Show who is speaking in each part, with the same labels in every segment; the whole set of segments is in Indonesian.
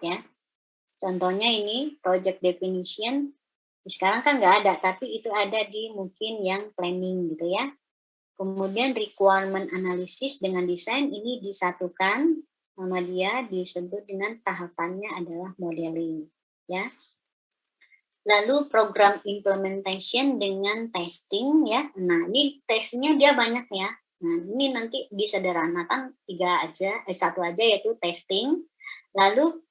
Speaker 1: ya. Contohnya ini project definition, sekarang kan nggak ada, tapi itu ada di mungkin yang planning gitu ya. Kemudian requirement analysis dengan desain ini disatukan sama dia, disebut dengan tahapannya adalah modeling, ya. Lalu program implementation dengan testing ya. Nah, ini testingnya dia banyak ya. Nah, ini nanti disederhanakan satu aja yaitu testing. Lalu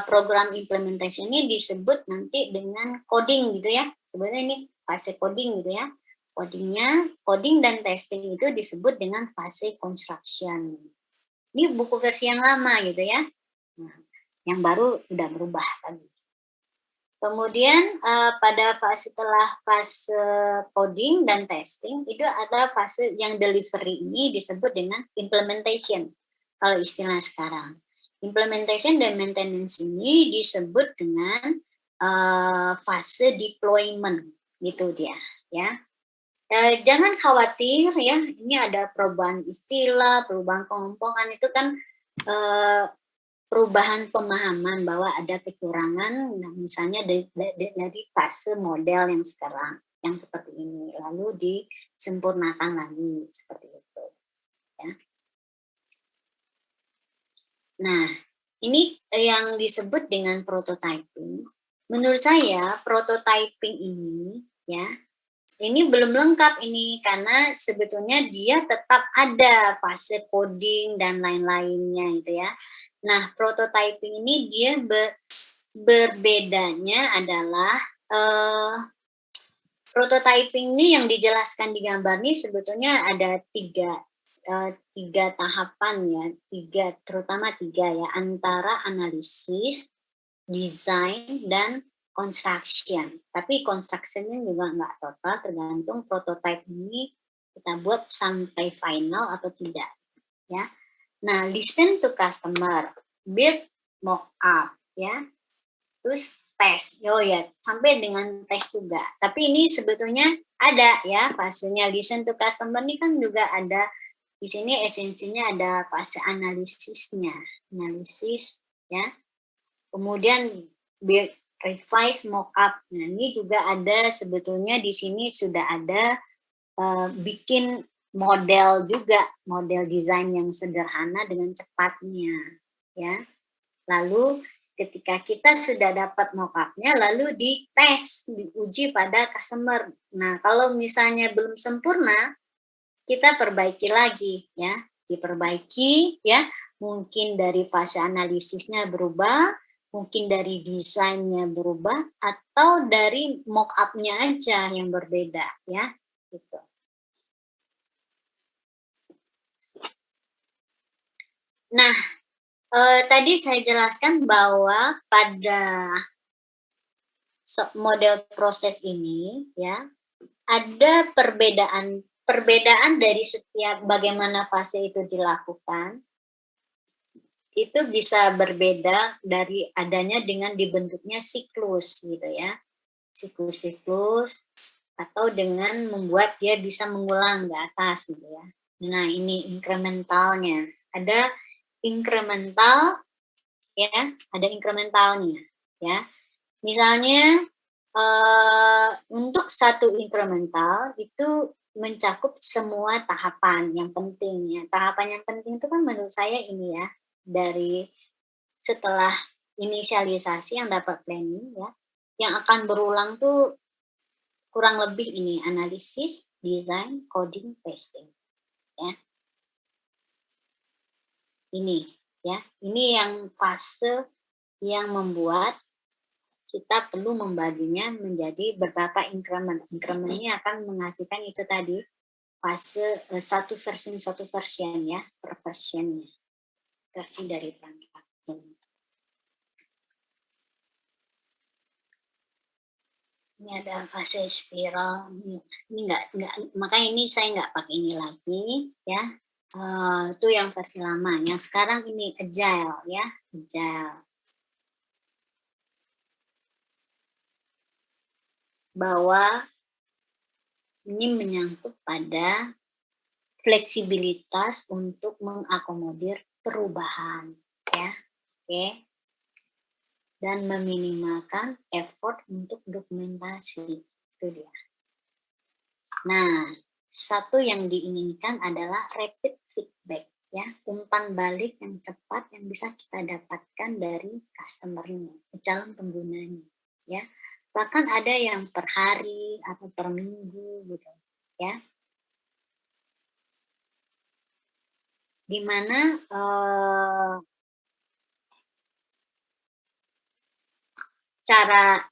Speaker 1: program implementation ini disebut nanti dengan coding gitu ya. Sebenarnya ini fase coding gitu ya. Coding dan testing itu disebut dengan fase construction. Ini buku versi yang lama gitu ya. Nah, yang baru udah berubah tadi. Kemudian setelah fase coding dan testing itu ada fase yang delivery ini disebut dengan implementation kalau istilah sekarang. Implementation dan maintenance ini disebut dengan fase deployment gitu dia ya. Jangan khawatir ya, ini ada perubahan istilah, perubahan kelompokan itu kan perubahan pemahaman bahwa ada kekurangan, nah misalnya dari fase model yang sekarang, yang seperti ini, lalu disempurnakan lagi, seperti itu. Ya. Nah, ini yang disebut dengan prototyping. Menurut saya, prototyping ini, ya, ini belum lengkap ini, karena sebetulnya dia tetap ada fase coding dan lain-lainnya itu ya. Nah, prototyping ini dia berbedanya adalah prototyping ini yang dijelaskan di gambar ini sebetulnya ada tiga tahapan ya, terutama tiga ya, antara analisis, desain, dan construction. Tapi construction-nya juga nggak total, tergantung prototype ini kita buat sampai final atau tidak ya. Nah, listen to customer, build mock up, ya. Terus tes, oh ya, sampai dengan tes juga. Tapi ini sebetulnya ada ya fasenya listen to customer ini kan juga ada di sini esensinya ada fase analisisnya, analisis ya. Kemudian build, revise, mock up. Nah, ini juga ada sebetulnya di sini sudah ada bikin model juga, model desain yang sederhana dengan cepatnya, ya. Lalu ketika kita sudah dapat mock-up-nya, lalu dites, diuji pada customer. Nah, kalau misalnya belum sempurna, kita perbaiki lagi, ya. Diperbaiki, ya. Mungkin dari fase analisisnya berubah, mungkin dari desainnya berubah, atau dari mock-up-nya aja yang berbeda, ya. Gitu. Nah, tadi saya jelaskan bahwa pada model proses ini ya, ada perbedaan dari setiap bagaimana fase itu dilakukan, itu bisa berbeda dari adanya dengan dibentuknya siklus gitu ya. Siklus-siklus atau dengan membuat dia bisa mengulang ke atas gitu ya. Nah, ini incrementalnya. Ada incremental ya, ada incrementalnya ya. Misalnya untuk satu incremental itu mencakup semua tahapan yang penting ya. Tahapan yang penting itu kan menurut saya ini ya, dari setelah inisialisasi yang dapat planning ya, yang akan berulang tuh kurang lebih ini analisis, design, coding, testing ya. Ini ya, ini yang fase yang membuat kita perlu membaginya menjadi beberapa increment. Increment ini akan menghasilkan itu tadi fase satu version ya, per versionnya, versi dari perangkat. Ini ada fase spiral, ini enggak, makanya ini saya nggak pakai ini lagi ya. Itu yang versi lama. Yang sekarang ini agile ya, agile. Bahwa ini menyangkut pada fleksibilitas untuk mengakomodir perubahan ya. Oke. dan meminimalkan effort untuk dokumentasi. Itu dia. Nah, satu yang diinginkan adalah rapid feedback, ya, umpan balik yang cepat yang bisa kita dapatkan dari customer-nya, calon penggunanya, ya. Bahkan ada yang per hari atau per minggu gitu, ya. Di mana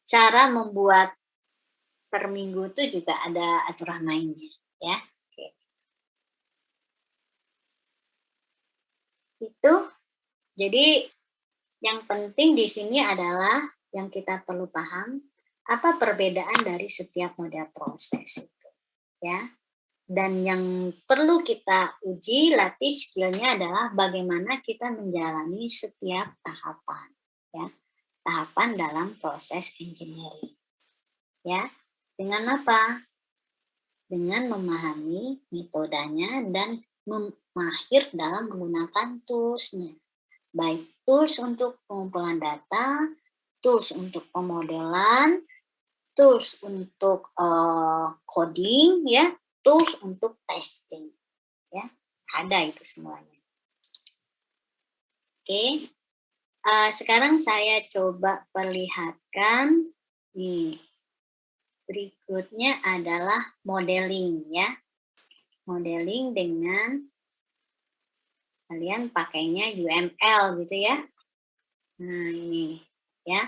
Speaker 1: cara membuat per minggu itu juga ada aturan mainnya, ya. Oke. Itu jadi yang penting di sini adalah yang kita perlu paham apa perbedaan dari setiap model proses itu, ya. Dan yang perlu kita uji, latih skillnya adalah bagaimana kita menjalani setiap tahapan, ya. Tahapan dalam proses engineering, ya. Dengan apa? Dengan memahami metodenya dan mahir dalam menggunakan tools-nya. Baik tools untuk pengumpulan data, tools untuk pemodelan, tools untuk coding, ya, tools untuk testing, ya, ada itu semuanya. Oke, sekarang saya coba perlihatkan nih. Berikutnya adalah modeling, ya. Modeling dengan kalian pakainya UML gitu ya. Nah, ini ya.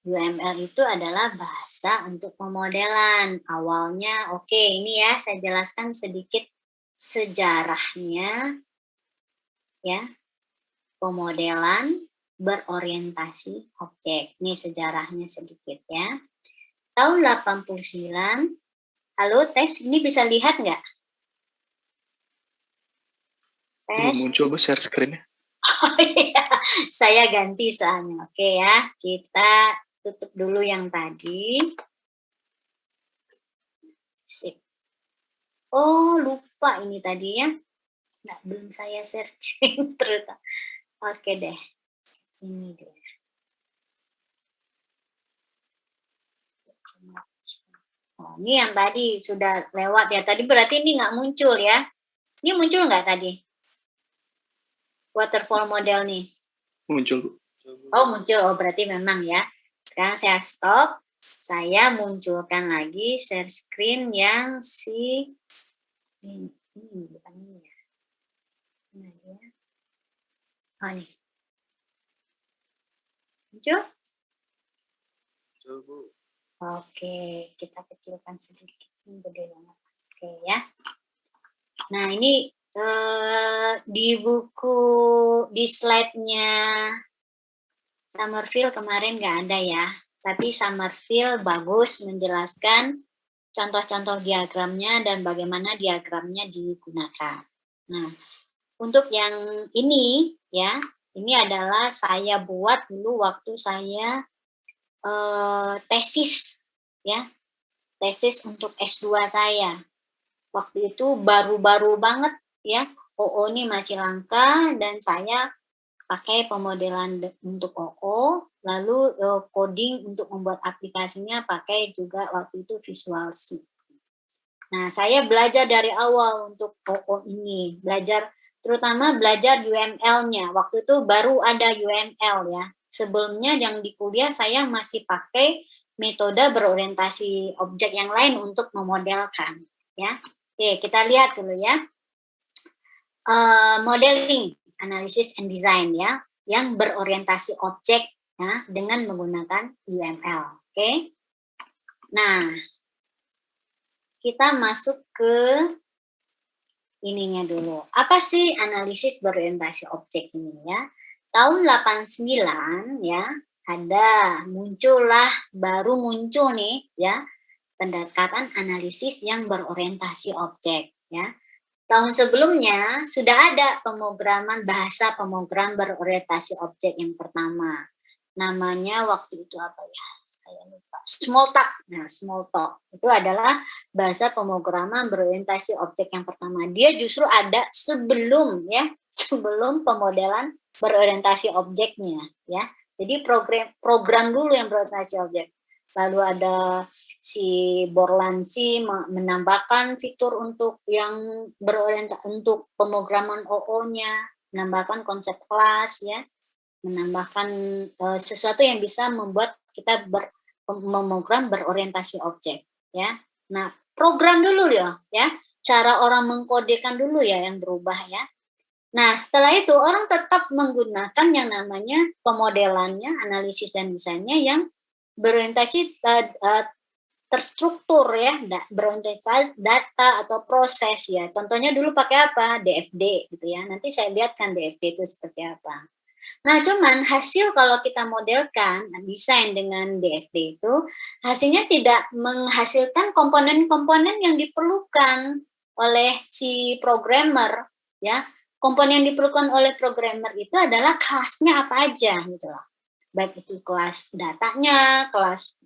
Speaker 1: UML itu adalah bahasa untuk pemodelan. Awalnya, oke, ini ya saya jelaskan sedikit sejarahnya, ya. Pemodelan berorientasi objek. Ini sejarahnya sedikit ya. Tahun 89, halo tes, ini bisa lihat nggak?
Speaker 2: Belum muncul Bu share screen-nya.
Speaker 1: Oh iya, saya ganti soalnya. Oke ya, kita tutup dulu yang tadi. Sip. Oh, lupa ini tadi ya. Nah, belum saya searching terus. Oke deh. Ini dia. Oh, ini yang tadi sudah lewat ya. Tadi berarti ini nggak muncul ya. Ini muncul nggak tadi? Waterfall model nih.
Speaker 2: Muncul Bu.
Speaker 1: Oh, muncul. Oh, berarti memang ya. Sekarang saya stop. Saya munculkan lagi share screen yang ini bukan ini ya. Nah, ya. Oh, nih. Muncul?
Speaker 2: Muncul Bu.
Speaker 1: Oke, kita kecilkan sedikit. Ini gede banget. Oke ya. Nah, ini di buku, di slide-nya Summerfield kemarin nggak ada ya. Tapi Summerfield bagus menjelaskan contoh-contoh diagramnya dan bagaimana diagramnya digunakan. Nah, untuk yang ini ya, ini adalah saya buat dulu waktu saya tesis ya, tesis untuk S2 saya. Waktu itu baru-baru banget ya, OO ini masih langka dan saya pakai pemodelan untuk OO, lalu coding untuk membuat aplikasinya pakai juga waktu itu Visual C. Nah, saya belajar dari awal untuk OO ini, terutama belajar UML-nya. Waktu itu baru ada UML ya. Sebelumnya yang di kuliah saya masih pakai metode berorientasi objek yang lain untuk memodelkan ya. Oke, kita lihat dulu ya. Modeling, analysis and design ya, yang berorientasi objek ya dengan menggunakan UML. Oke. Nah, kita masuk ke ininya dulu. Apa sih analisis berorientasi objek ini ya? Tahun 89 ya, baru muncul nih ya, pendekatan analisis yang berorientasi objek ya. Tahun sebelumnya sudah ada bahasa pemrograman berorientasi objek yang pertama. Namanya waktu itu apa ya? Saya lupa. Smalltalk. Nah, Smalltalk itu adalah bahasa pemrograman berorientasi objek yang pertama. Dia justru ada sebelum pemodelan berorientasi objeknya ya. Jadi Jadi program dulu yang berorientasi objek. Lalu ada si Borlansi menambahkan fitur untuk yang berorientasi untuk pemrograman OO-nya, menambahkan konsep kelas ya, menambahkan sesuatu yang bisa membuat kita memprogram berorientasi objek ya. Nah, program dulu ya, cara orang mengkodekan dulu ya yang berubah ya. Nah, setelah itu orang tetap menggunakan yang namanya pemodelannya, analisis dan desainnya yang berorientasi terstruktur ya, berorientasi data atau proses ya. Contohnya dulu pakai apa? DFD gitu ya. Nanti saya lihatkan DFD itu seperti apa. Nah, cuman hasil kalau kita modelkan desain dengan DFD itu hasilnya tidak menghasilkan komponen-komponen yang diperlukan oleh si programmer ya. Komponen yang diperlukan oleh programmer itu adalah kelasnya apa aja gitu loh. Baik itu kelas datanya, kelas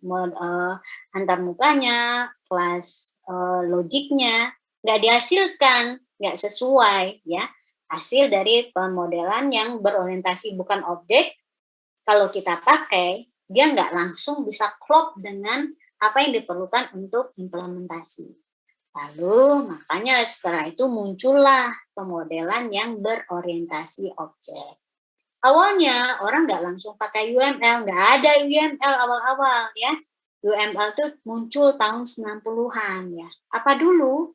Speaker 1: antarmukanya, kelas logiknya, nggak dihasilkan, nggak sesuai ya. Hasil dari pemodelan yang berorientasi bukan objek, kalau kita pakai, dia nggak langsung bisa klop dengan apa yang diperlukan untuk implementasi. Lalu makanya setelah itu muncullah pemodelan yang berorientasi objek. Awalnya orang nggak langsung pakai UML, nggak ada UML awal-awal ya. UML itu muncul tahun 90-an ya. Apa dulu?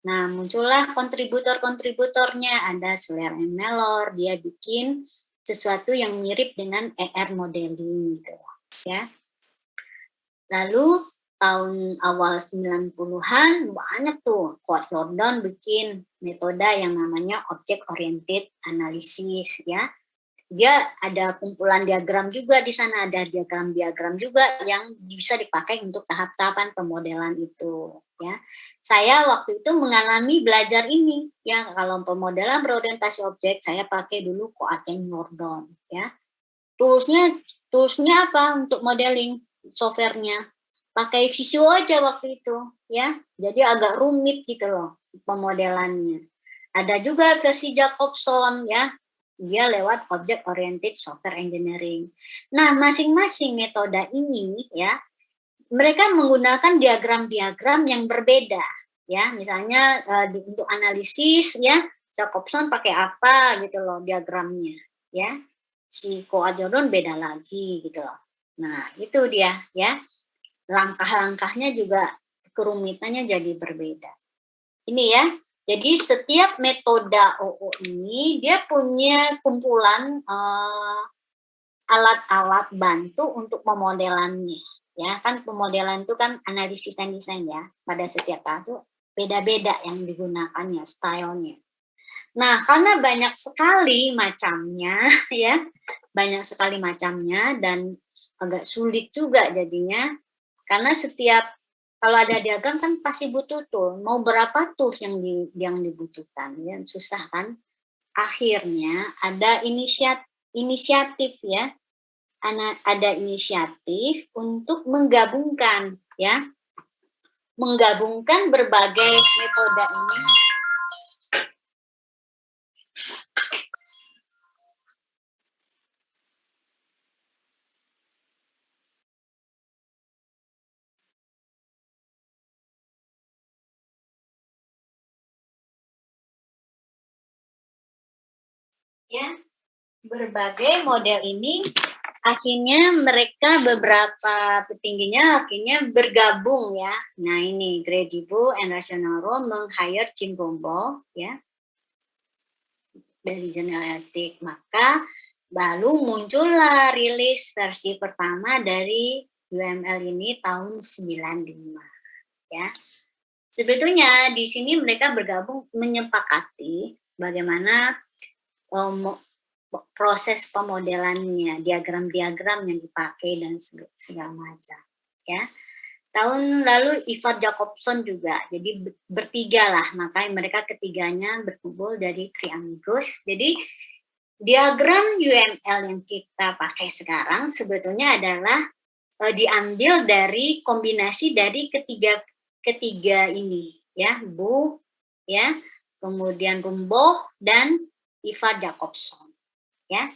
Speaker 1: Nah, muncullah kontributor-kontributornya, ada Slayer and Mellor, dia bikin sesuatu yang mirip dengan ER modeling gitu ya. Lalu tahun awal 90-an banyak tuh Coach Gordon bikin metode yang namanya object oriented analysis ya. Dia ada kumpulan diagram juga di sana, ada diagram-diagram juga yang bisa dipakai untuk tahap-tahapan pemodelan itu ya. Saya waktu itu mengalami belajar ini ya, kalau pemodelan berorientasi objek saya pakai dulu Coaten Gordon ya. Toolsnya apa untuk modeling softwarenya? Pakai Visio aja waktu itu ya. Jadi agak rumit gitu loh pemodelannya. Ada juga versi Jacobson ya. Dia lewat Object Oriented Software Engineering. Nah, masing-masing metode ini ya, mereka menggunakan diagram-diagram yang berbeda ya. Misalnya untuk analisis ya, Jacobson pakai apa gitu loh diagramnya ya. Si Coadjordon beda lagi gitu loh. Nah, itu dia ya. Langkah-langkahnya juga kerumitannya jadi berbeda. Ini ya. Jadi setiap metode OO ini dia punya kumpulan alat-alat bantu untuk pemodelannya. Ya, kan pemodelan itu kan analisis dan desain ya. Pada setiap tahap itu beda-beda yang digunakannya, stylenya. Nah, karena banyak sekali macamnya ya, banyak sekali macamnya dan agak sulit juga jadinya karena setiap kalau ada diagram kan pasti butuh tool. Mau berapa tools yang dibutuhkan ya, susah kan? Akhirnya ada inisiatif ya. Ada inisiatif untuk menggabungkan ya. Menggabungkan berbagai metode ini. Ya, berbagai model ini akhirnya mereka beberapa petingginya akhirnya bergabung ya. Nah ini Gredivo and Rational Row meng-hire Jim Bombo ya dari General Electric. Maka lalu muncullah rilis versi pertama dari UML ini tahun 95 ya. Sebetulnya di sini mereka bergabung menyepakati bagaimana proses pemodelannya, diagram-diagram yang dipakai dan segala macam ya. Tahun lalu Ivar Jacobson juga, jadi bertiga lah, makanya mereka ketiganya berkumpul dari Three Amigos. Jadi diagram UML yang kita pakai sekarang sebetulnya adalah diambil dari kombinasi dari ketiga ini ya, Bu ya, kemudian Rumbaugh dan Ivar Jacobson ya.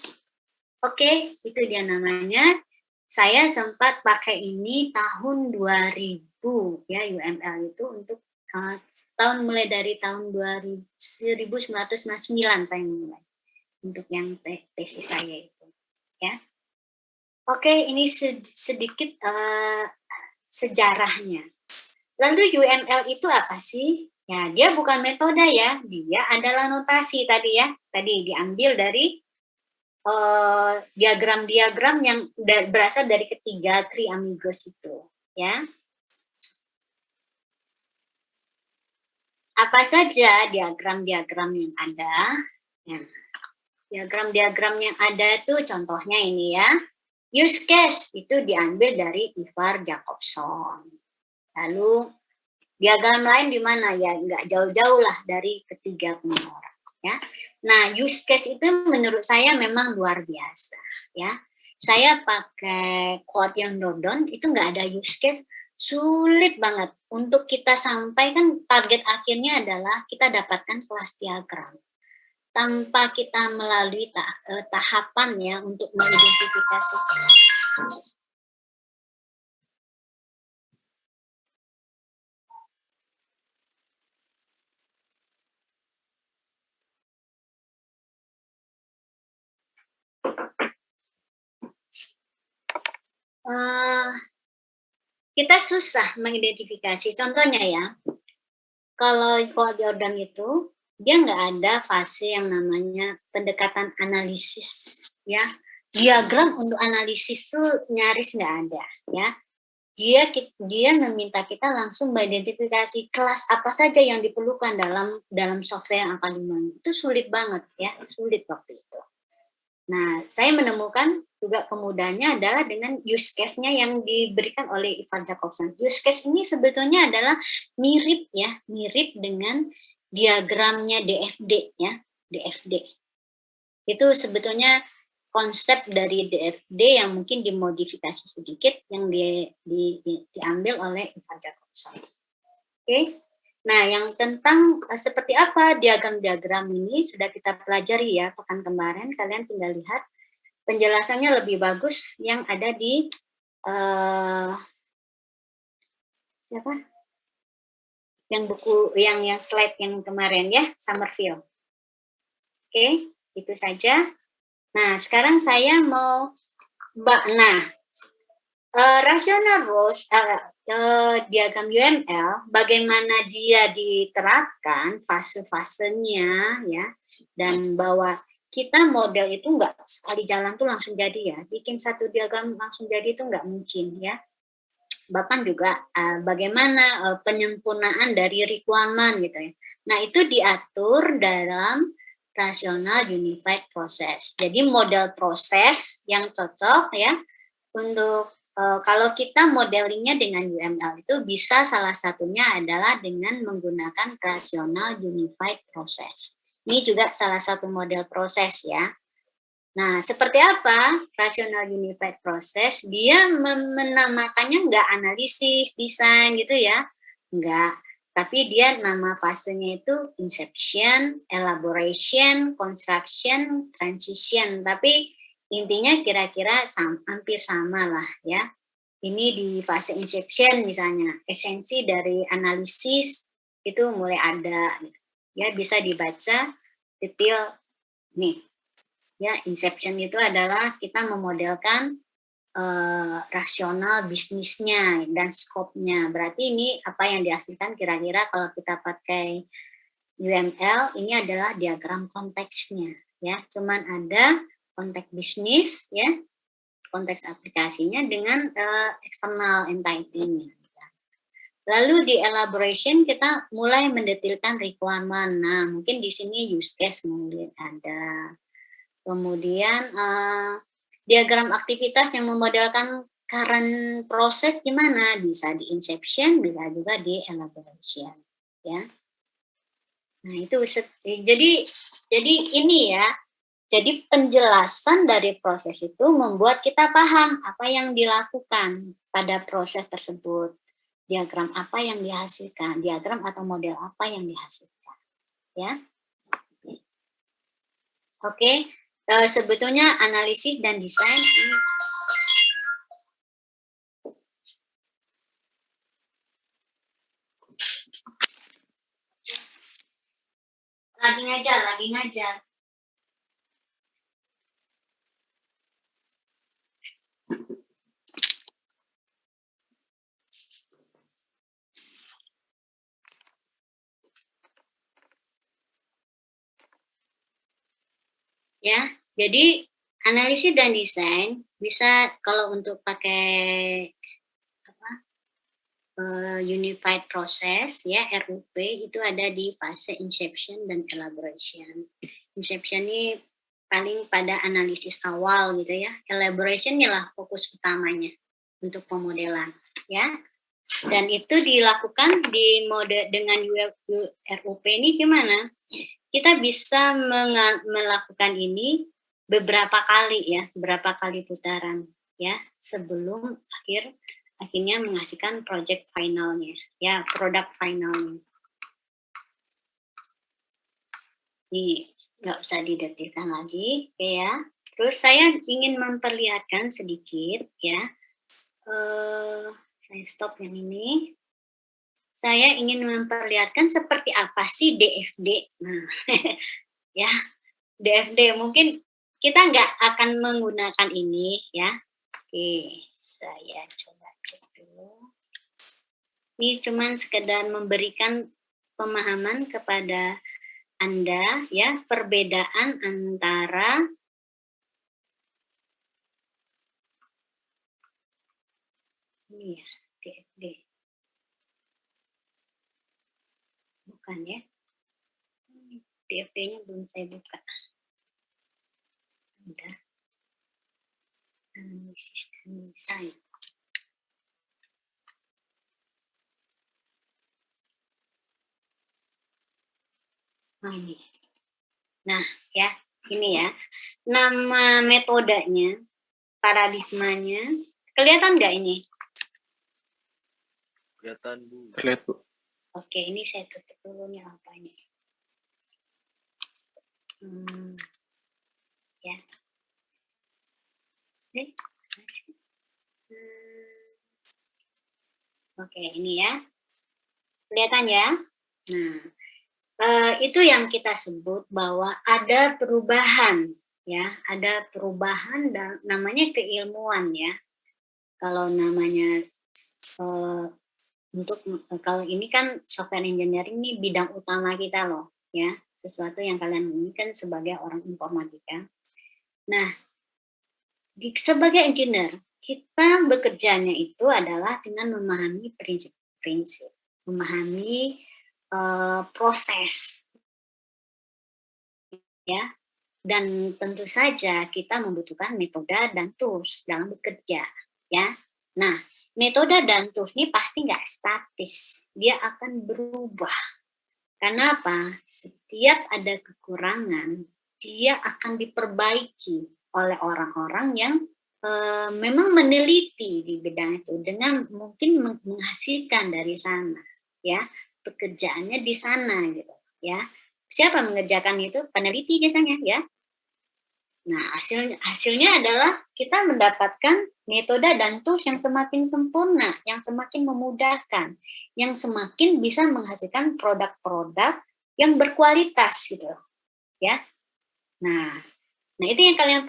Speaker 1: Oke, itu dia namanya. Saya sempat pakai ini tahun 2000 ya, UML itu untuk tahun mulai dari tahun 1999 saya mulai untuk yang tesis saya itu, ya. Oke, ini sedikit sejarahnya. Lalu UML itu apa sih? Ya, dia bukan metode ya, dia adalah notasi tadi ya. Tadi diambil dari diagram-diagram yang berasal dari ketiga triamigos itu, ya. Apa saja diagram-diagram yang ada? Ya, diagram-diagram yang ada itu contohnya ini ya. Use case itu diambil dari Ivar Jacobson. Lalu diagram lain di mana ya? Nggak jauh-jauh lah dari ketiga orang, ya. Nah, use case itu menurut saya memang luar biasa, ya. Saya pakai Quotidian Dodon itu nggak ada use case, sulit banget untuk kita sampaikan. Target akhirnya adalah kita dapatkan kelas diagram tanpa kita melalui tahapan ya untuk mengidentifikasi. Kita susah mengidentifikasi. Contohnya ya, kalau Jordan itu dia nggak ada fase yang namanya pendekatan analisis, ya. Diagram untuk analisis tuh nyaris nggak ada, ya. Dia meminta kita langsung mengidentifikasi kelas apa saja yang diperlukan dalam software yang akan dimainkan. Itu sulit banget, ya, sulit waktu itu. Nah, saya menemukan juga kemudahannya adalah dengan use case-nya yang diberikan oleh Ivan Jacobson. Use case ini sebetulnya adalah mirip ya, mirip dengan diagramnya DFD ya, DFD. Itu sebetulnya konsep dari DFD yang mungkin dimodifikasi sedikit yang diambil oleh Ivan Jacobson. Oke. Nah, yang tentang seperti apa diagram-diagram ini sudah kita pelajari ya pekan kemarin. Kalian tinggal lihat penjelasannya lebih bagus yang ada di siapa? Yang buku yang slide yang kemarin ya, Summerfield. Oke, itu saja. Nah, sekarang saya mau rasional Roche diagram UML, bagaimana dia diterapkan fase-fasenya ya, dan bahwa kita model itu nggak sekali jalan tuh langsung jadi ya, bikin satu diagram langsung jadi itu nggak mungkin ya. Bahkan juga bagaimana penyempurnaan dari requirement gitu ya. Nah, itu diatur dalam rasional unified process. Jadi model proses yang cocok ya untuk kalau kita modelingnya dengan UML itu bisa salah satunya adalah dengan menggunakan rasional unified process. Ini juga salah satu model proses ya. Nah, seperti apa rasional unified process? Dia menamakannya nggak analisis, desain gitu ya. Enggak. Tapi dia nama fasenya itu inception, elaboration, construction, transition. Tapi intinya kira-kira hampir sama lah ya. Ini di fase inception misalnya, esensi dari analisis itu mulai ada. Ya, bisa dibaca detail nih. Ya, inception itu adalah kita memodelkan rasional bisnisnya dan skopnya. Berarti ini apa yang dihasilkan kira-kira kalau kita pakai UML ini adalah diagram konteksnya ya. Cuman ada konteks bisnis ya, konteks aplikasinya dengan external entity-nya. Lalu di elaboration kita mulai mendetilkan requirement. Nah, mungkin di sini use case mungkin ada. Kemudian diagram aktivitas yang memodelkan current proses gimana? Bisa di inception, bisa juga di elaboration, ya. Nah, itu jadi ini ya. Jadi penjelasan dari proses itu membuat kita paham apa yang dilakukan pada proses tersebut. Diagram apa yang dihasilkan, diagram atau model apa yang dihasilkan, ya. Oke. Sebetulnya analisis dan desain ini lagi ngajar. Ya, jadi analisis dan desain bisa kalau untuk pakai unified process ya RUP itu ada di fase inception dan elaboration. Inception ini paling pada analisis awal gitu ya. Elaboration ialah fokus utamanya untuk pemodelan ya. Dan itu dilakukan di mode dengan RUP ini gimana? Kita bisa melakukan ini beberapa kali putaran ya sebelum akhirnya menghasilkan project finalnya ya, produk finalnya. Ini nggak usah didetilkan lagi ya. Terus saya ingin memperlihatkan sedikit ya. Saya stop yang ini. Saya ingin memperlihatkan seperti apa sih DFD. Nah, ya, DFD mungkin kita nggak akan menggunakan ini ya. Oke, saya coba cek dulu. Ini cuma sekedar memberikan pemahaman kepada Anda ya, perbedaan antara ini ya, DFD. Bukan ya. DFD-nya belum saya buka. Udah. Analisis dan desain. Nah, ini. Nah, ya, ini ya. Nama metodenya, paradigmanya, kelihatan nggak ini?
Speaker 2: Kelihatan, Bu. Kelihatan, Bu.
Speaker 1: Oke, ini saya tutup dulu nih apanya. Ya. Oke, ini ya. Kelihatan ya? Nah, itu yang kita sebut bahwa ada perubahan ya, ada perubahan dan namanya keilmuan ya. Kalau namanya kalau ini kan software engineering ini bidang utama kita loh ya, sesuatu yang kalian ini kan sebagai orang informatika. Nah, sebagai engineer kita bekerjanya itu adalah dengan memahami prinsip-prinsip, memahami proses ya, dan tentu saja kita membutuhkan metode dan tools dalam bekerja ya. Nah, metode dan tools ini pasti nggak statis, dia akan berubah. Karena apa? Setiap ada kekurangan, dia akan diperbaiki oleh orang-orang yang memang meneliti di bidang itu dengan mungkin menghasilkan dari sana ya, pekerjaannya di sana gitu ya. Siapa mengerjakan itu? Peneliti biasanya ya. Nah, hasilnya adalah kita mendapatkan metode dan tools yang semakin sempurna, yang semakin memudahkan, yang semakin bisa menghasilkan produk-produk yang berkualitas gitu ya. Nah itu yang kalian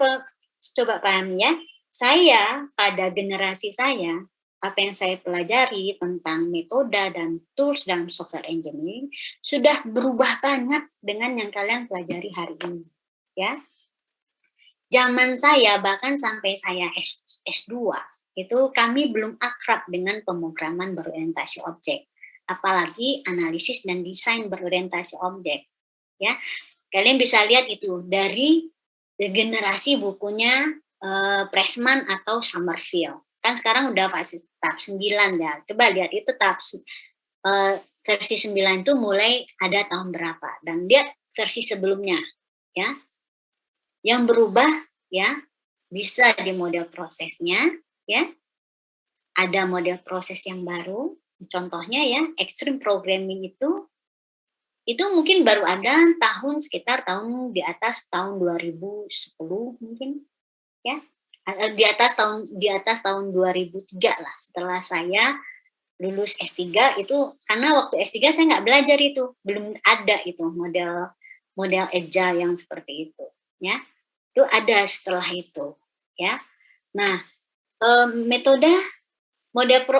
Speaker 1: coba pahami ya. Saya pada generasi saya, apa yang saya pelajari tentang metode dan tools dalam software engineering sudah berubah banget dengan yang kalian pelajari hari ini ya. Zaman saya bahkan sampai saya S2 itu kami belum akrab dengan pemrograman berorientasi objek, apalagi analisis dan desain berorientasi objek ya. Kalian bisa lihat itu dari generasi bukunya Pressman atau Summerfield. Kan sekarang udah tahap 9 ya. Coba lihat itu tahap versi 9 itu mulai ada tahun berapa dan dia versi sebelumnya ya. Yang berubah ya bisa di model prosesnya ya. Ada model proses yang baru, contohnya ya extreme programming itu itu mungkin baru ada sekitar tahun di atas tahun 2010 mungkin, ya. Di atas tahun 2003 lah, setelah saya lulus S3 itu, karena waktu S3 saya nggak belajar itu, belum ada itu model agile yang seperti itu, ya. Itu ada setelah itu, ya. Nah,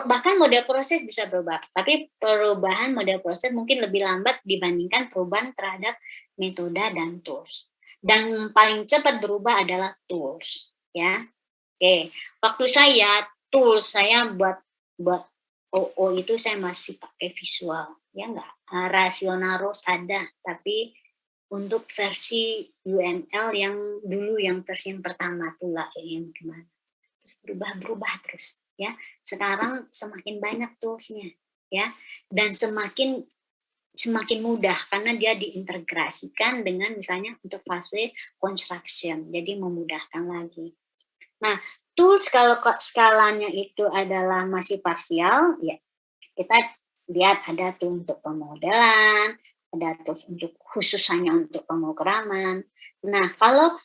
Speaker 1: bahkan model proses bisa berubah, tapi perubahan model proses mungkin lebih lambat dibandingkan perubahan terhadap metode dan tools. Dan paling cepat berubah adalah tools, ya. Oke, waktu tools saya buat OO itu saya masih pakai visual, ya enggak. Rationaros ada, tapi untuk versi UML yang dulu, yang versi yang pertama Tula yang gimana. Terus berubah terus, ya. Sekarang semakin banyak toolsnya, ya, dan semakin mudah karena dia diintegrasikan dengan misalnya untuk fase construction, jadi memudahkan lagi. Nah, tools kalau skalanya itu adalah masih parsial, ya kita lihat ada tuh untuk pemodelan, ada tools untuk khusus hanya untuk pemrograman. Nah, kalau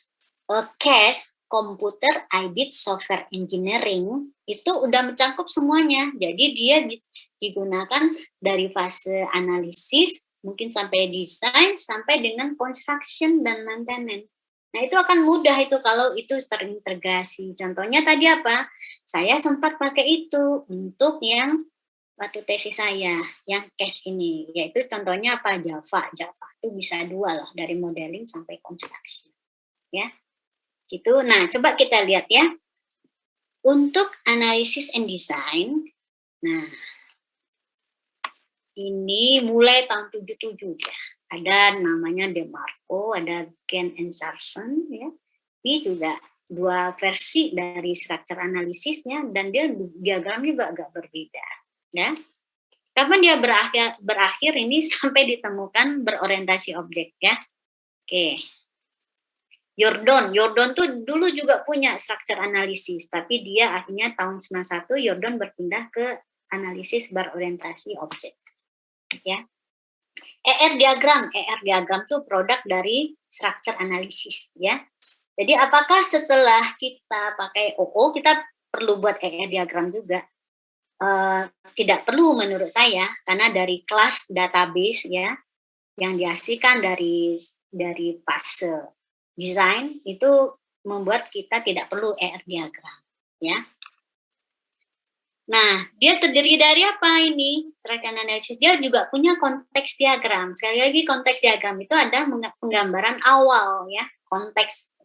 Speaker 1: CAS, Computer Aided Software Engineering, itu udah mencakup semuanya. Jadi dia digunakan dari fase analisis, mungkin sampai desain, sampai dengan construction dan maintenance. Nah, itu akan mudah itu kalau itu terintegrasi. Contohnya tadi apa? Saya sempat pakai itu untuk yang waktu tesis saya, yang CAS ini. Yaitu contohnya apa? Java. Java itu bisa dua loh, dari modeling sampai construction. Ya. Gitu. Nah, coba kita lihat ya. Untuk analisis and design, nah, ini mulai tahun 77 ya. Ada namanya DeMarco, ada Ken and Sarson ya. Ini juga dua versi dari structure analisisnya, dan dia diagramnya juga agak berbeda ya. Kapan dia berakhir ini sampai ditemukan berorientasi objek ya. Oke. Yordon tuh dulu juga punya structure analisis, tapi dia akhirnya tahun 91 Yordon berpindah ke analisis berorientasi objek. Ya. ER diagram tuh produk dari structure analisis ya. Jadi apakah setelah kita pakai OO kita perlu buat ER diagram juga? Tidak perlu menurut saya, karena dari kelas database ya yang dihasilkan dari fase desain itu membuat kita tidak perlu ER diagram ya. Nah, dia terdiri dari apa ini? Structure analysis dia juga punya konteks diagram. Sekali lagi konteks diagram itu ada penggambaran awal ya, konteks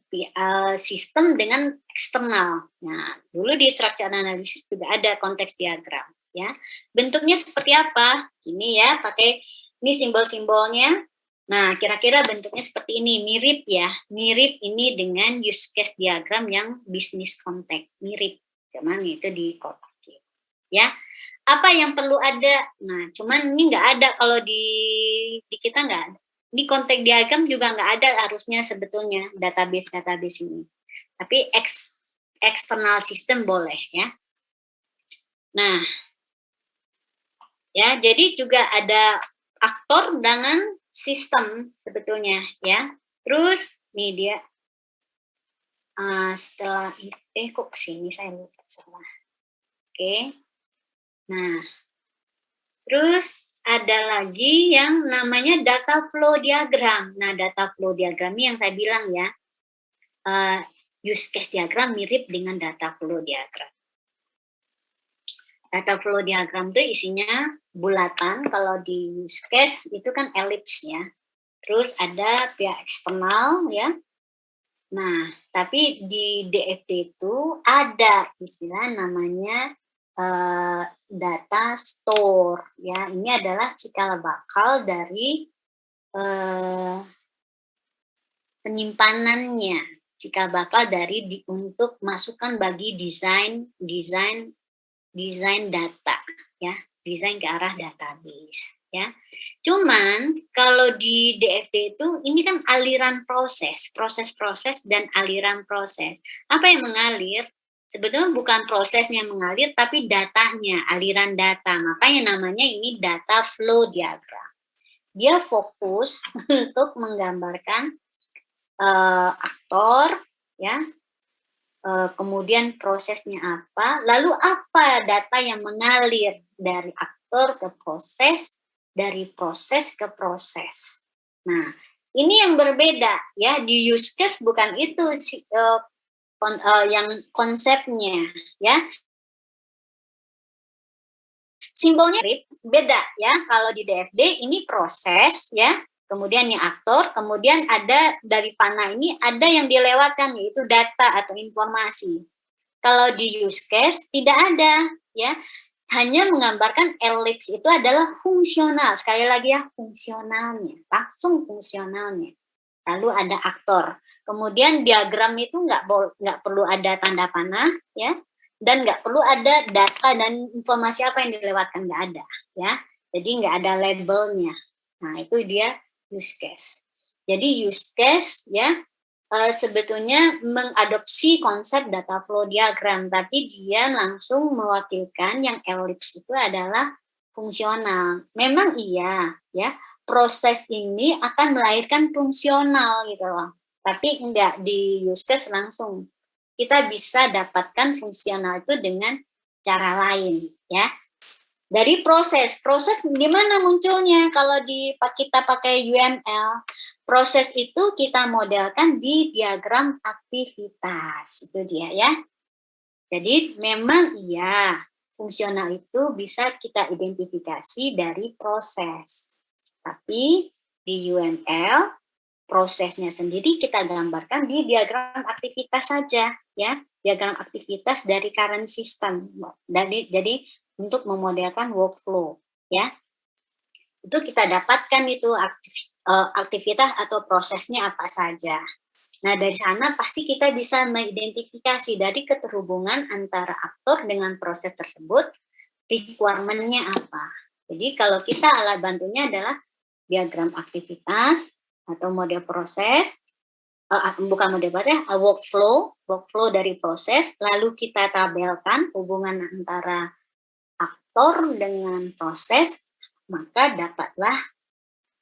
Speaker 1: sistem dengan eksternal. Nah, dulu di structure analysis juga ada konteks diagram ya. Bentuknya seperti apa? Ini ya, pakai ini simbol-simbolnya. Nah, kira-kira bentuknya seperti ini, mirip ya. Mirip ini dengan use case diagram yang business context, mirip. Cuman itu di kotak. Ya, apa yang perlu ada? Nah, cuman ini nggak ada kalau di kita nggak ada. Di konteks diagram juga nggak ada harusnya sebetulnya database ini. Tapi eksternal sistem boleh ya. Nah, ya jadi juga ada aktor dengan sistem sebetulnya ya. Terus nih dia setelah kok sini saya lupa salah. Oke. Nah, terus ada lagi yang namanya data flow diagram. Nah, data flow diagram ini yang saya bilang ya, use case diagram mirip dengan data flow diagram. Data flow diagram itu isinya bulatan, kalau di use case itu kan elips ya. Terus ada pihak eksternal ya. Nah, tapi di DFT itu ada istilah namanya data store ya. Ini adalah cikal bakal dari penyimpanannya, cikal bakal dari untuk masukkan bagi desain data ya, desain ke arah database ya. Cuman kalau di DFD itu ini kan aliran proses dan aliran proses. Apa yang mengalir? Sebetulnya bukan prosesnya mengalir, tapi datanya, aliran data. Makanya namanya ini data flow diagram. dia fokus untuk menggambarkan aktor, ya, kemudian prosesnya apa, lalu apa data yang mengalir dari aktor ke proses, dari proses ke proses. Nah, ini yang berbeda ya, di use case bukan itu yang konsepnya ya. Simbolnya beda ya. Kalau di DFD ini proses ya, kemudian yang aktor, kemudian ada dari panah ini ada yang dilewatkan yaitu data atau informasi. Kalau di use case tidak ada ya. Hanya menggambarkan elips itu adalah fungsional. Sekali lagi ya, fungsionalnya, langsung fungsionalnya. Lalu ada aktor. Kemudian diagram itu nggak perlu ada tanda panah ya, dan nggak perlu ada data dan informasi apa yang dilewatkan, nggak ada ya. Jadi nggak ada labelnya. Nah itu dia use case. Jadi use case ya sebetulnya mengadopsi konsep data flow diagram, tapi dia langsung mewakilkan yang elips itu adalah fungsional. Memang iya, ya proses ini akan melahirkan fungsional gitu loh, tapi enggak di use case langsung. Kita bisa dapatkan fungsional itu dengan cara lain, ya. Dari proses di mana munculnya? Kalau kita pakai UML, proses itu kita modelkan di diagram aktivitas, itu dia ya. Jadi memang iya, fungsional itu bisa kita identifikasi dari proses. Tapi di UML, prosesnya sendiri kita gambarkan di diagram aktivitas saja ya, diagram aktivitas dari current system. Jadi untuk memodelkan workflow ya, itu kita dapatkan itu aktivitas atau prosesnya apa saja. Nah dari sana pasti kita bisa mengidentifikasi dari keterhubungan antara aktor dengan proses tersebut, requirement-nya apa. Jadi kalau kita alat bantunya adalah diagram aktivitas atau model proses, bukan model proses, workflow dari proses, lalu kita tabelkan hubungan antara aktor dengan proses, maka dapatlah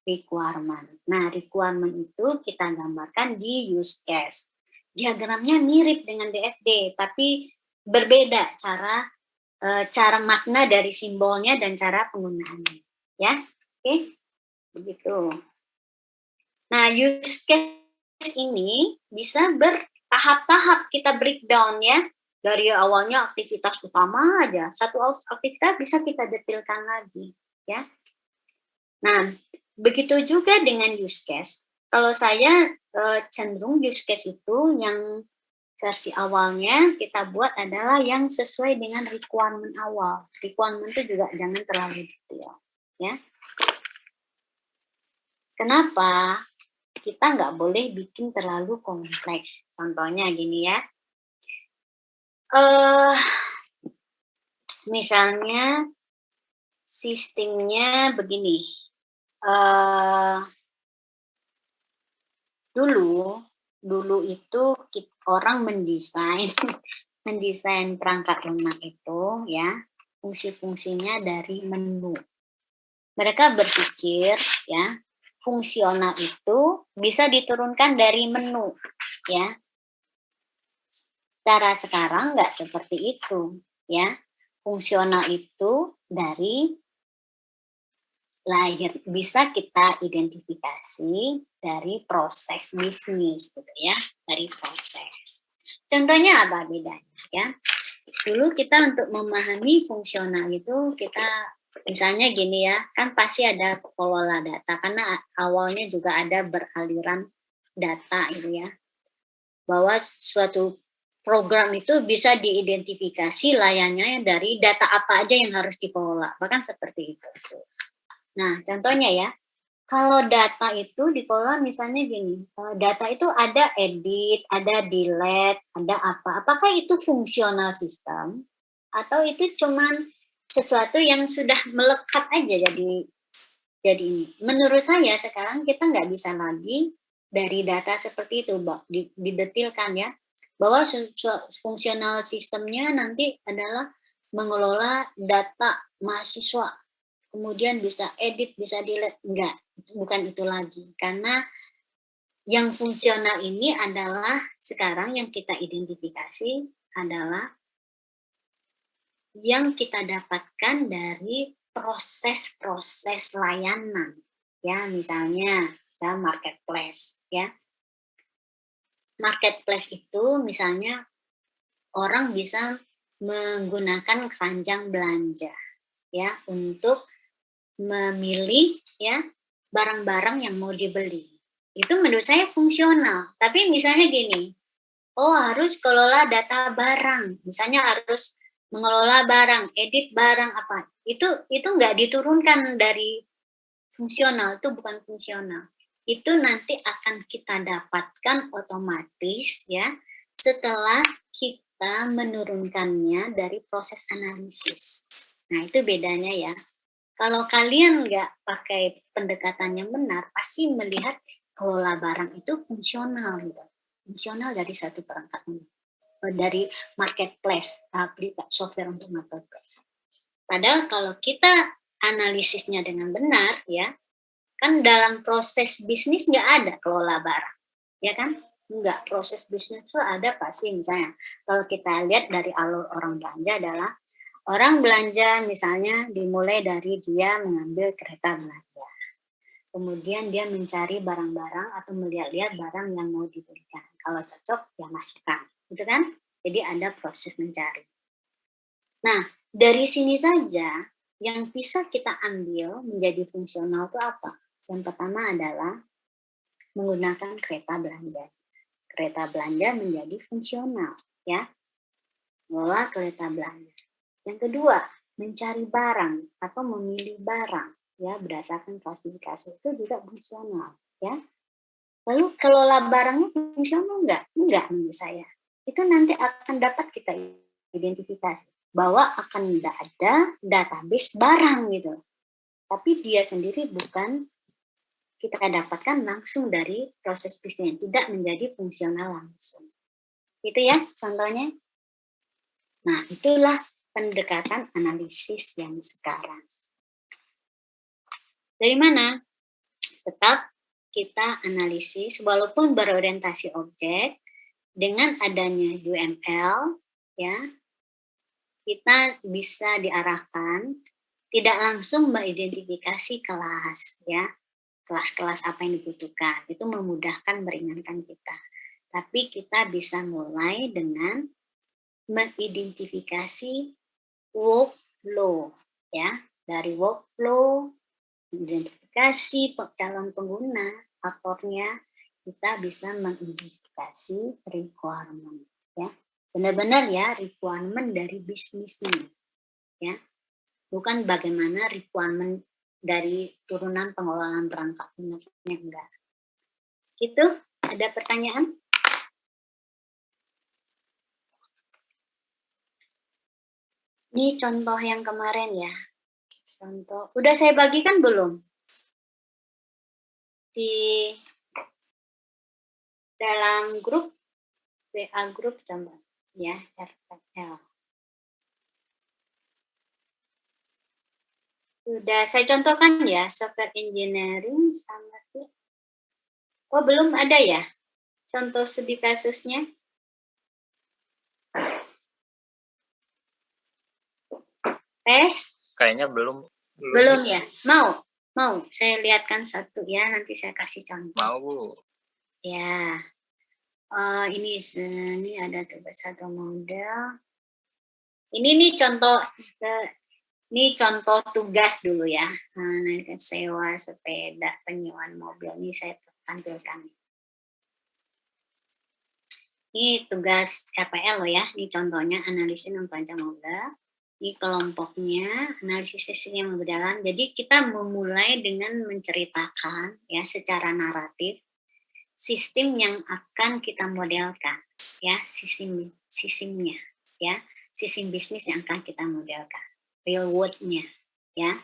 Speaker 1: requirement. Nah, requirement itu kita gambarkan di use case. Diagramnya mirip dengan DFD, tapi berbeda cara makna dari simbolnya dan cara penggunaannya. Ya, oke, begitu. Nah, use case ini bisa bertahap-tahap kita breakdown ya. Dari awalnya aktivitas utama aja, satu aktivitas bisa kita detailkan lagi ya. Nah, begitu juga dengan use case. Kalau saya cenderung use case itu yang versi awalnya kita buat adalah yang sesuai dengan requirement awal. Requirement itu juga jangan terlalu detail ya. Kenapa? Kita nggak boleh bikin terlalu kompleks. Contohnya gini ya. Misalnya sistemnya begini. Dulu itu orang mendesain perangkat lunak itu ya, fungsi-fungsinya dari menu. Mereka berpikir ya, fungsional itu bisa diturunkan dari menu ya. Cara sekarang nggak seperti itu ya. Fungsional itu dari lahir bisa kita identifikasi dari proses bisnis gitu ya, dari proses. Contohnya apa bedanya ya? Dulu kita untuk memahami fungsional itu kita misalnya gini ya, kan pasti ada pengelola data karena awalnya juga ada beraliran data gitu ya. Bahwa suatu program itu bisa diidentifikasi layaknya dari data apa aja yang harus dikelola, bahkan seperti itu. Nah, contohnya ya, kalau data itu dikelola misalnya gini, data itu ada edit, ada delete, ada apa. Apakah itu fungsional sistem atau itu cuman sesuatu yang sudah melekat aja jadi ini. Menurut saya sekarang kita nggak bisa lagi dari data seperti itu, didetilkan ya, bahwa fungsional sistemnya nanti adalah mengelola data mahasiswa, kemudian bisa edit, bisa delete, enggak. bukan itu lagi. Karena yang fungsional ini adalah sekarang yang kita identifikasi adalah yang kita dapatkan dari proses-proses layanan. Ya, misalnya ya marketplace ya. Marketplace itu misalnya orang bisa menggunakan keranjang belanja ya untuk memilih ya barang-barang yang mau dibeli. Itu menurut saya fungsional. Tapi misalnya gini, oh harus kelola data barang, misalnya harus mengelola barang, edit barang apa. Itu nggak diturunkan dari fungsional, itu bukan fungsional. Itu nanti akan kita dapatkan otomatis ya setelah kita menurunkannya dari proses analisis. Nah, itu bedanya ya. Kalau kalian nggak pakai pendekatan yang benar, pasti melihat kelola barang itu fungsional gitu. Fungsional dari satu perangkat ini. Dari marketplace, aplikasi software untuk marketplace. Padahal kalau kita analisisnya dengan benar ya, kan dalam proses bisnis nggak ada kelola barang, ya kan? Enggak, proses bisnis itu ada pasti misalnya. Kalau kita lihat dari alur orang belanja adalah orang belanja misalnya dimulai dari dia mengambil kereta belanja. Kemudian dia mencari barang-barang atau melihat-lihat barang yang mau dibelikan. Kalau cocok, ya masukkan. Gitu kan? Jadi ada proses mencari. Nah, dari sini saja yang bisa kita ambil menjadi fungsional itu apa? Yang pertama adalah menggunakan kereta belanja. Kereta belanja menjadi fungsional, ya. Mengelola kereta belanja. Yang kedua, mencari barang atau memilih barang ya berdasarkan klasifikasi itu juga fungsional ya. Lalu kelola barangnya fungsional enggak? Enggak menurut saya. Itu nanti akan dapat kita identifikasi bahwa akan ada database barang gitu. Tapi dia sendiri bukan kita dapatkan langsung dari proses bisnis, tidak menjadi fungsional langsung. Itu ya contohnya. Nah, itulah pendekatan analisis yang sekarang. Dari mana? Tetap kita analisis walaupun berorientasi objek dengan adanya UML ya kita bisa diarahkan tidak langsung mengidentifikasi kelas ya kelas-kelas apa yang dibutuhkan itu memudahkan meringankan kita tapi kita bisa mulai dengan mengidentifikasi workflow ya dari workflow identifikasi calon pengguna aktornya kita bisa mengidentifikasi requirement ya benar-benar ya requirement dari bisnisnya ya bukan bagaimana requirement dari turunan pengelolaan perangkat lunaknya enggak gitu ada pertanyaan ini contoh yang kemarin ya contoh udah saya bagikan belum di dalam grup WA grup coba ya RTL. Sudah saya contohkan ya software engineering sama oh belum ada ya contoh studi kasusnya tes
Speaker 3: kayaknya belum
Speaker 1: ya mau saya lihatkan satu ya nanti saya kasih contoh
Speaker 3: mau Bu
Speaker 1: ya ini ada tugas satu model ini nih contoh tugas dulu ya nah, sewa sepeda penyewaan mobil ini saya tampilkan ini tugas RPL loh ya ini contohnya analisis non-panjang model ini kelompoknya analisis sesi yang berjalan jadi kita memulai dengan menceritakan ya secara naratif sistem yang akan kita modelkan ya sistemnya ya sistem bisnis yang akan kita modelkan real world-nya ya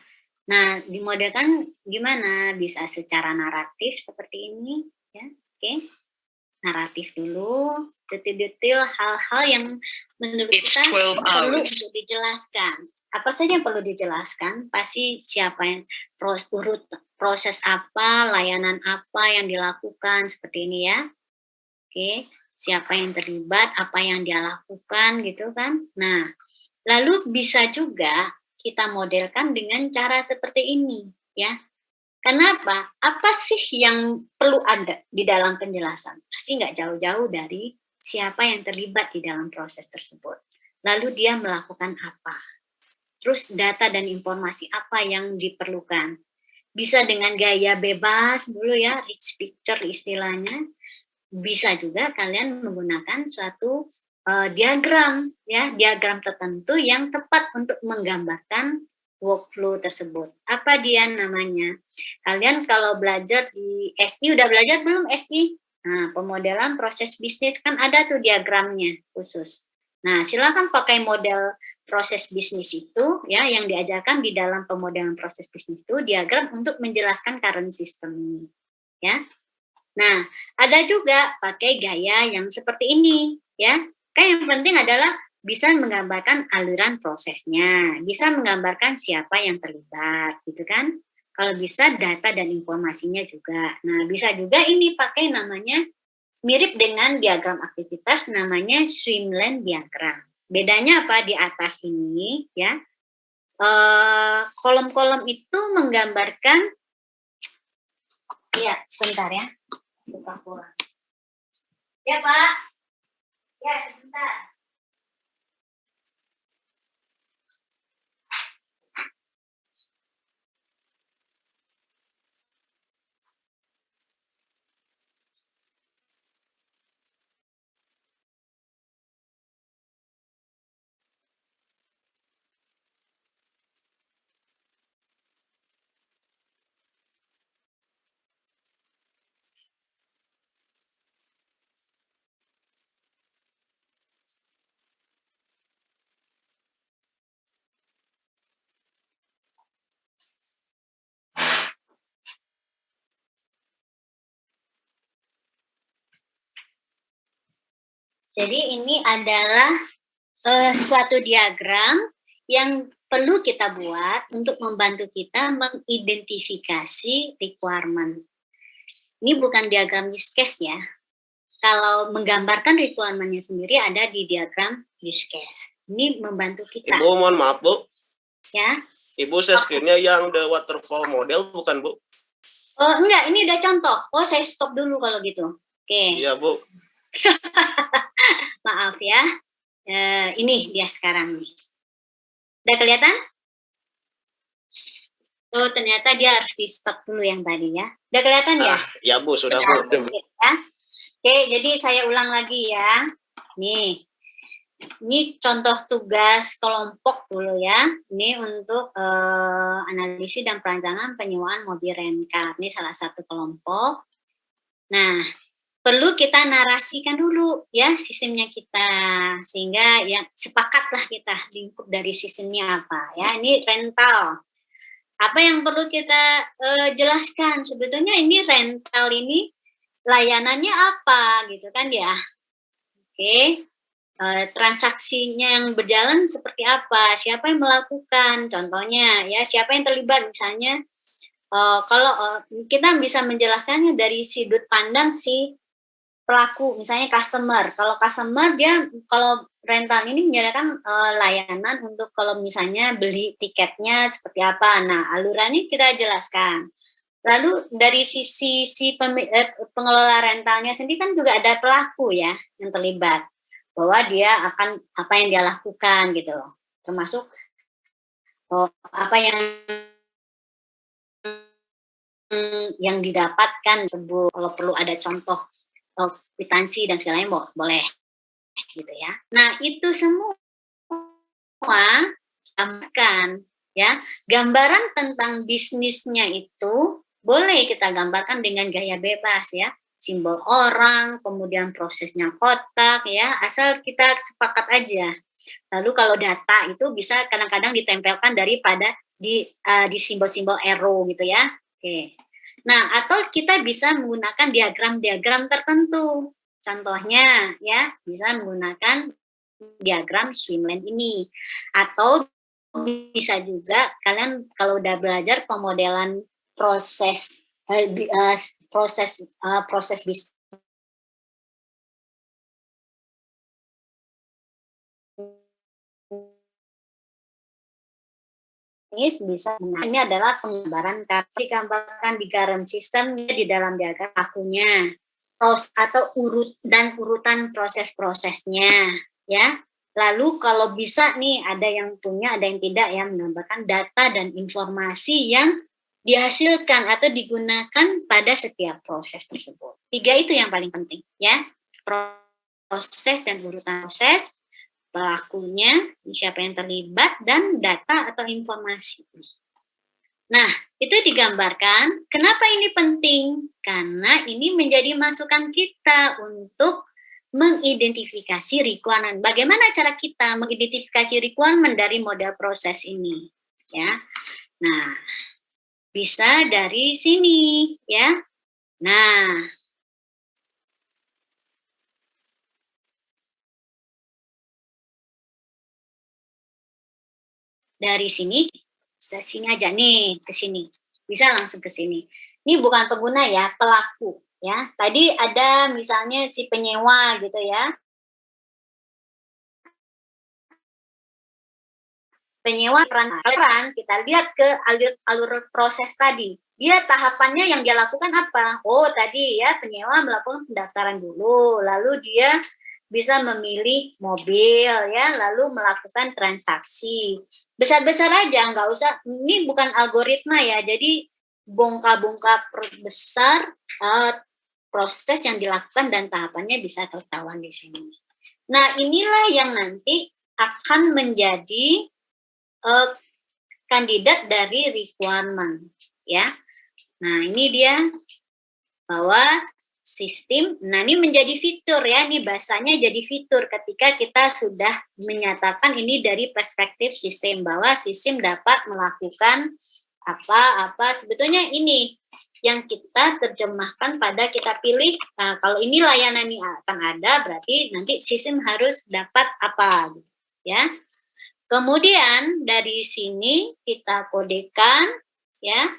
Speaker 1: nah dimodelkan gimana bisa secara naratif seperti ini ya oke naratif dulu detail-detail hal-hal yang menurut kita perlu untuk dijelaskan apa saja yang perlu dijelaskan, pasti siapa yang proses apa, layanan apa yang dilakukan, seperti ini ya. Oke, siapa yang terlibat, apa yang dia lakukan gitu kan. Nah, lalu bisa juga kita modelkan dengan cara seperti ini ya. Kenapa? Apa sih yang perlu ada di dalam penjelasan? Pasti nggak jauh-jauh dari siapa yang terlibat di dalam proses tersebut. Lalu dia melakukan apa? Terus data dan informasi apa yang diperlukan? Bisa dengan gaya bebas dulu ya, rich picture istilahnya. Bisa juga kalian menggunakan suatu diagram ya, diagram tertentu yang tepat untuk menggambarkan workflow tersebut. Apa dia namanya? Kalian kalau belajar di SI, udah belajar belum SI? Nah, pemodelan proses bisnis kan ada tuh diagramnya khusus. Nah, silakan pakai model proses bisnis itu ya, yang diajarkan di dalam pemodelan proses bisnis itu diagram untuk menjelaskan current system ini ya. Nah, ada juga pakai gaya yang seperti ini ya. Kan yang penting adalah bisa menggambarkan aliran prosesnya, bisa menggambarkan siapa yang terlibat gitu kan. Kalau bisa data dan informasinya juga. Nah, bisa juga ini pakai namanya mirip dengan diagram aktivitas, namanya swimlane diagram. Bedanya apa di atas ini ya? Kolom-kolom itu menggambarkan, ya sebentar ya, buka kurang. Ya Pak, ya sebentar. Jadi ini adalah suatu diagram yang perlu kita buat untuk membantu kita mengidentifikasi requirement. Ini bukan diagram use case ya. Kalau menggambarkan requirement-nya sendiri ada di diagram use case. Ini membantu kita.
Speaker 3: Ibu, mohon maaf, Bu.
Speaker 1: Ya.
Speaker 3: Ibu, screen-nya yang the waterfall model bukan, Bu?
Speaker 1: Oh, enggak, ini udah contoh. Oh, saya stop dulu kalau gitu. Oke.
Speaker 3: Iya, Bu.
Speaker 1: Maaf ya. Ini dia sekarang nih. Udah kelihatan? Oh, ternyata dia harus di stop dulu yang tadi ya. Udah kelihatan ya?
Speaker 3: Ya, Bu, sudah, Bu.
Speaker 1: Ya. Oke, jadi saya ulang lagi ya. Nih, ini contoh tugas kelompok dulu ya. Ini untuk analisis dan perancangan penyewaan mobil rent-car. Ini salah satu kelompok. Nah, perlu kita narasikan dulu ya sistemnya kita, sehingga ya sepakatlah kita lingkup dari sistemnya apa ya. Ini rental. Apa yang perlu kita jelaskan? Sebetulnya ini rental ini layanannya apa gitu kan ya. Oke. Transaksinya yang berjalan seperti apa, siapa yang melakukan, contohnya ya, siapa yang terlibat misalnya. Kalau kita bisa menjelaskannya dari sudut pandang si pelaku, misalnya customer. Kalau customer dia, kalau rental ini menyediakan layanan untuk kalau misalnya beli tiketnya seperti apa. Nah, alurannya kita jelaskan. Lalu dari sisi pengelola rentalnya sendiri kan juga ada pelaku ya yang terlibat, bahwa dia akan apa yang dia lakukan gitu loh, termasuk apa yang didapatkan sebut, kalau perlu ada contoh kwitansi dan segalanya boleh gitu ya. Nah, itu semua gambarkan ya. Gambaran tentang bisnisnya itu boleh kita gambarkan dengan gaya bebas ya. Simbol orang, kemudian prosesnya kotak ya, asal kita sepakat aja. Lalu kalau data itu bisa kadang-kadang ditempelkan daripada di simbol-simbol arrow gitu ya. Oke. Nah, atau kita bisa menggunakan diagram-diagram tertentu. Contohnya ya, bisa menggunakan diagram swimlane ini. Atau bisa juga kalian kalau udah belajar pemodelan proses proses bisnis bisa. Nah, ini adalah penggambaran digambarkan di garam sistem di dalam diagram akunya atau urutan proses-prosesnya ya. Lalu kalau bisa nih ada yang punya, ada yang tidak yang menggambarkan data dan informasi yang dihasilkan atau digunakan pada setiap proses tersebut. 3 itu yang paling penting ya. Proses dan urutan proses, pelakunya, siapa yang terlibat, dan data atau informasi. Nah, itu digambarkan. Kenapa ini penting? Karena ini menjadi masukan kita untuk mengidentifikasi requirement. Bagaimana cara kita mengidentifikasi requirement dari model proses ini? Ya, nah bisa dari sini, ya. Nah, dari sini, sini aja nih, ke sini. Bisa langsung ke sini. Ini bukan pengguna ya, pelaku. Ya, tadi ada misalnya si penyewa gitu ya. Penyewa peran, kita lihat ke alur proses tadi. Dia tahapannya yang dia lakukan apa? Oh, tadi ya penyewa melakukan pendaftaran dulu, lalu dia bisa memilih mobil ya, lalu melakukan transaksi. Besar-besar aja, nggak usah. Ini bukan algoritma ya, jadi bongkar-bongkar besar proses yang dilakukan dan tahapannya bisa ketahuan di sini. Nah, inilah yang nanti akan menjadi kandidat dari requirement ya. Nah, ini dia bahwa sistem, nah ini menjadi fitur ya, ini bahasanya jadi fitur ketika kita sudah menyatakan ini dari perspektif sistem, bahwa sistem dapat melakukan apa-apa, sebetulnya ini yang kita terjemahkan pada kita pilih, nah, kalau ini layanan ini akan ada, berarti nanti sistem harus dapat apa, ya. Kemudian dari sini kita kodekan, ya,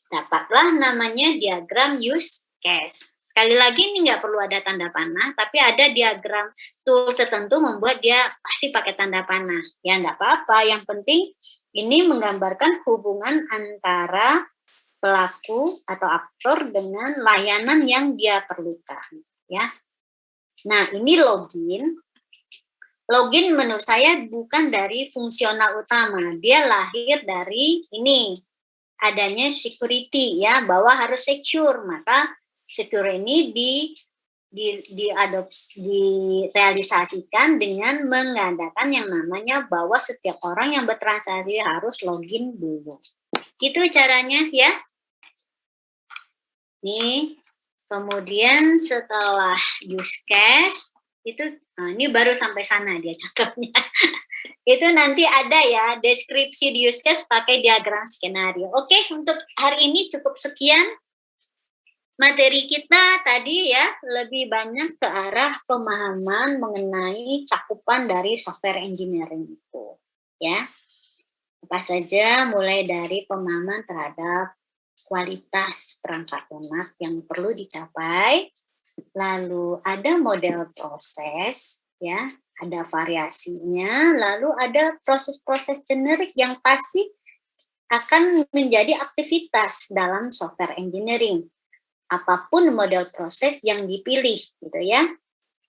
Speaker 1: dapatlah namanya diagram use case. Sekali lagi ini nggak perlu ada tanda panah, tapi ada diagram tool tertentu membuat dia pasti pakai tanda panah. Ya nggak apa-apa, yang penting ini menggambarkan hubungan antara pelaku atau aktor dengan layanan yang dia perlukan. Ya. Nah ini login. Login menurut saya bukan dari fungsional utama, dia lahir dari ini adanya security ya, bahwa harus secure, maka secure ini direalisasikan dengan mengadakan yang namanya bahwa setiap orang yang bertransaksi harus login dulu. Itu caranya ya. Nih, kemudian setelah use case itu, nah ini baru sampai sana dia contohnya. Itu nanti ada ya deskripsi di use case pakai diagram skenario. Oke, untuk hari ini cukup sekian. Materi kita tadi ya lebih banyak ke arah pemahaman mengenai cakupan dari software engineering itu. Ya, apa saja mulai dari pemahaman terhadap kualitas perangkat lunak yang perlu dicapai, lalu ada model proses, ya, ada variasinya, lalu ada proses-proses generik yang pasti akan menjadi aktivitas dalam software engineering. Apapun model proses yang dipilih, gitu ya.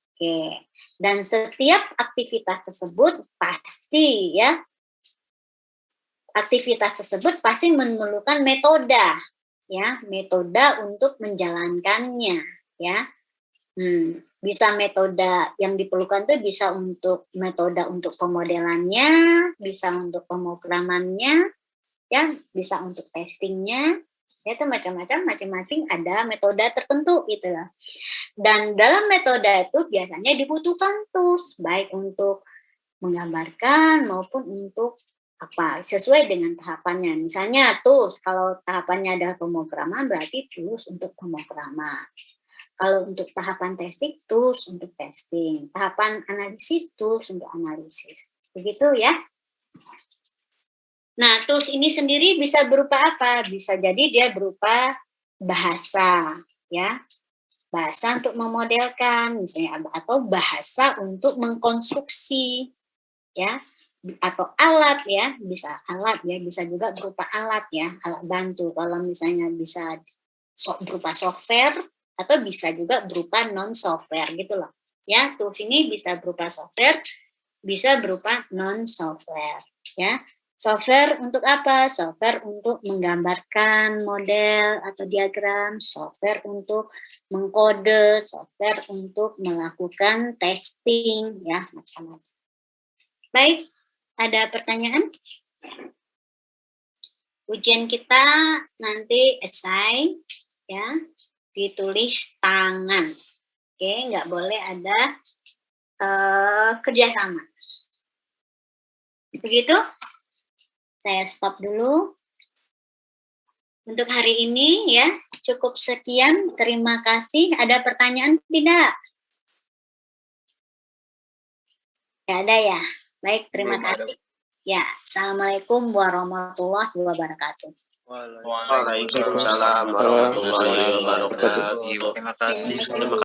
Speaker 1: Oke, dan setiap aktivitas tersebut pasti ya, aktivitas tersebut pasti memerlukan metode, ya, metode untuk menjalankannya, ya. Bisa metode yang diperlukan itu bisa untuk metode untuk pemodelannya, bisa untuk pemrogramannya, ya, bisa untuk testingnya, ya itu macam-macam, masing-masing ada metode tertentu gitu lah. Dan dalam metode itu biasanya dibutuhkan tools, baik untuk menggambarkan maupun untuk apa sesuai dengan tahapannya. Misalnya tools, kalau tahapannya adalah pemrograman berarti tools untuk pemrograman. Kalau untuk tahapan testing, tools untuk testing. Tahapan analisis, tools untuk analisis. Begitu ya. Nah, tools ini sendiri bisa berupa apa? Bisa jadi dia berupa bahasa, ya. Bahasa untuk memodelkan misalnya, atau bahasa untuk mengkonstruksi, ya, atau alat, ya, bisa alat, ya, bisa juga berupa alat, ya, alat bantu. Kalau misalnya bisa berupa software atau bisa juga berupa non software gitu loh, ya. Tools ini bisa berupa software, bisa berupa non software, ya. Software untuk apa? Software untuk menggambarkan model atau diagram, software untuk mengkode, software untuk melakukan testing, ya, macam-macam. Baik, ada pertanyaan? Ujian kita nanti essay, ya, ditulis tangan. Oke, nggak boleh ada kerjasama. Begitu? Saya stop dulu. Untuk hari ini, ya, cukup sekian. Terima kasih. Ada pertanyaan tidak? Tidak ada ya? Baik, terima kasih. Ya, Assalamualaikum warahmatullahi wabarakatuh.
Speaker 3: Waalaikumsalam warahmatullahi wabarakatuh.
Speaker 2: Terima kasih.
Speaker 3: Terima kasih.